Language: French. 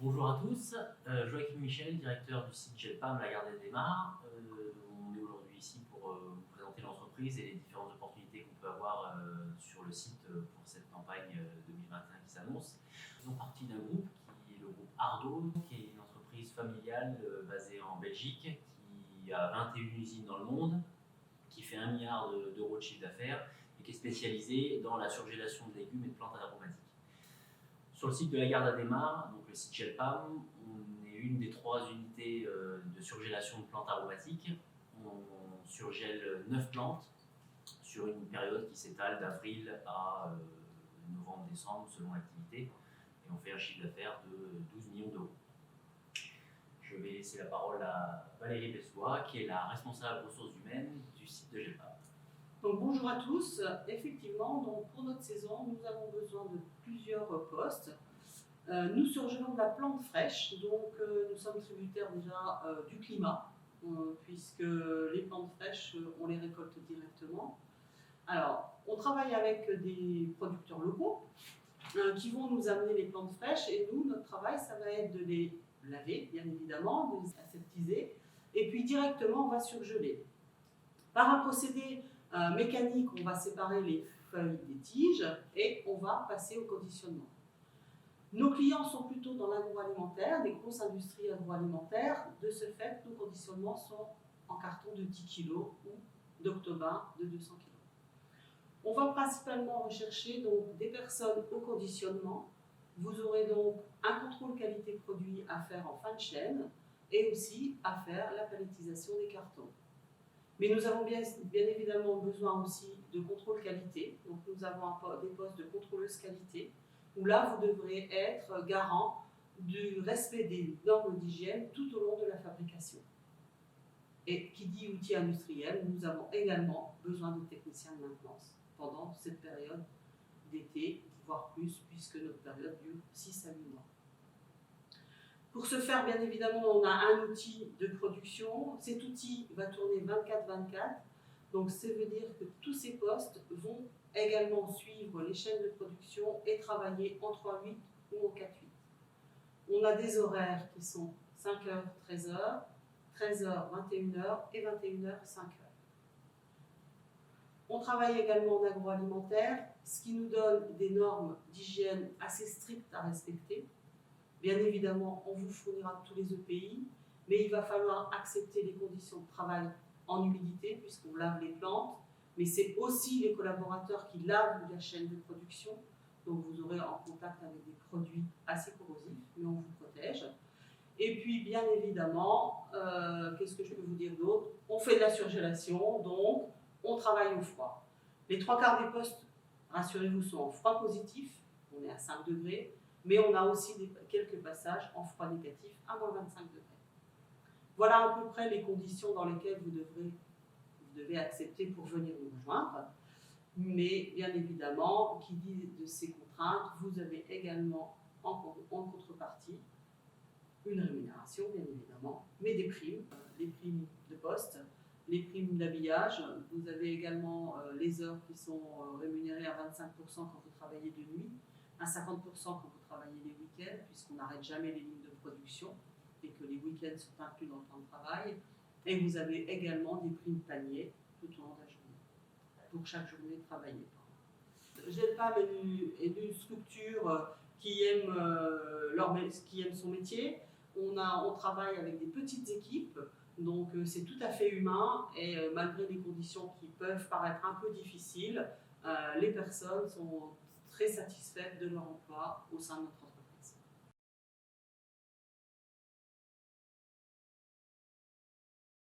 Bonjour à tous, Joachim Michel, directeur du site GELPAM, la Gare des Démarres. On est aujourd'hui ici pour vous présenter l'entreprise et les différentes opportunités qu'on peut avoir sur le site pour cette campagne 2021 qui s'annonce. Nous faisons partie d'un groupe qui est le groupe Ardo, qui est une entreprise familiale basée en Belgique, qui a 21 usines dans le monde, qui fait 1 milliard d'euros de chiffre d'affaires et qui est spécialisée dans la surgélation de légumes et de plantes aromatiques. Sur le site de la Gare d'Adémar, donc le site GELPAM, on est une des 3 unités de surgélation de plantes aromatiques. On surgèle 9 plantes sur une période qui s'étale d'avril à novembre-décembre selon l'activité. Et on fait un chiffre d'affaires de 12 millions d'euros. Je vais laisser la parole à Valérie Bessois, qui est la responsable ressources humaines du site de GELPAM. Donc, bonjour à tous. Effectivement, donc, pour notre saison, nous avons besoin de plusieurs postes. Nous surgelons de la plante fraîche, donc nous sommes tributaires déjà du climat, puisque les plantes fraîches, on les récolte directement. Alors, on travaille avec des producteurs locaux qui vont nous amener les plantes fraîches, et nous, notre travail, ça va être de les laver, bien évidemment, de les aseptiser, et puis directement, on va surgeler. Par un procédé mécanique, on va séparer les feuilles des tiges et on va passer au conditionnement. Nos clients sont plutôt dans l'agroalimentaire, des grosses industries agroalimentaires. De ce fait, nos conditionnements sont en carton de 10 kg ou d'octobin de 200 kg. On va principalement rechercher donc des personnes au conditionnement. Vous aurez donc un contrôle qualité produit à faire en fin de chaîne et aussi à faire la palettisation des cartons. Mais nous avons bien évidemment besoin aussi de contrôle qualité. Donc nous avons des postes de contrôleuse qualité, où là vous devrez être garant du respect des normes d'hygiène tout au long de la fabrication. Et qui dit outils industriels, nous avons également besoin de techniciens de maintenance pendant cette période d'été, voire plus, puisque notre période dure 6 à 8 mois. Pour ce faire, bien évidemment, on a un outil de production. Cet outil va tourner 24/24. Donc, ça veut dire que tous ces postes vont également suivre les chaînes de production et travailler en 3/8 ou en 4/8. On a des horaires qui sont 5h, 13h, 13h, 21h et 21h, 5h. On travaille également en agroalimentaire, ce qui nous donne des normes d'hygiène assez strictes à respecter. Bien évidemment, on vous fournira tous les EPI, mais il va falloir accepter les conditions de travail en humidité, puisqu'on lave les plantes, mais c'est aussi les collaborateurs qui lavent la chaîne de production, donc vous aurez en contact avec des produits assez corrosifs, mais on vous protège. Et puis, bien évidemment, qu'est-ce que je peux vous dire d'autre? On fait de la surgélation, donc on travaille au froid. Les 3/4 des postes, rassurez-vous, sont en froid positif, on est à 5 degrés, mais on a aussi quelques passages en froid négatif à moins 25 degrés. Voilà à peu près les conditions dans lesquelles vous devez accepter pour venir nous rejoindre. Mais bien évidemment, qui dit de ces contraintes, vous avez également en contrepartie une rémunération, bien évidemment, mais des primes, les primes de poste, les primes d'habillage. Vous avez également les heures qui sont rémunérées à 25% quand vous travaillez de nuit, à 50% quand vous travaillez les week-ends, puisqu'on n'arrête jamais les lignes de production et que les week-ends sont inclus dans le temps de travail. Et vous avez également des primes paniers tout au long de la journée, pour chaque journée travaillée. GELPAM est une structure qui aime son métier. On travaille avec des petites équipes, donc c'est tout à fait humain et malgré des conditions qui peuvent paraître un peu difficiles, les personnes sont très satisfaites de leur emploi au sein de notre entreprise.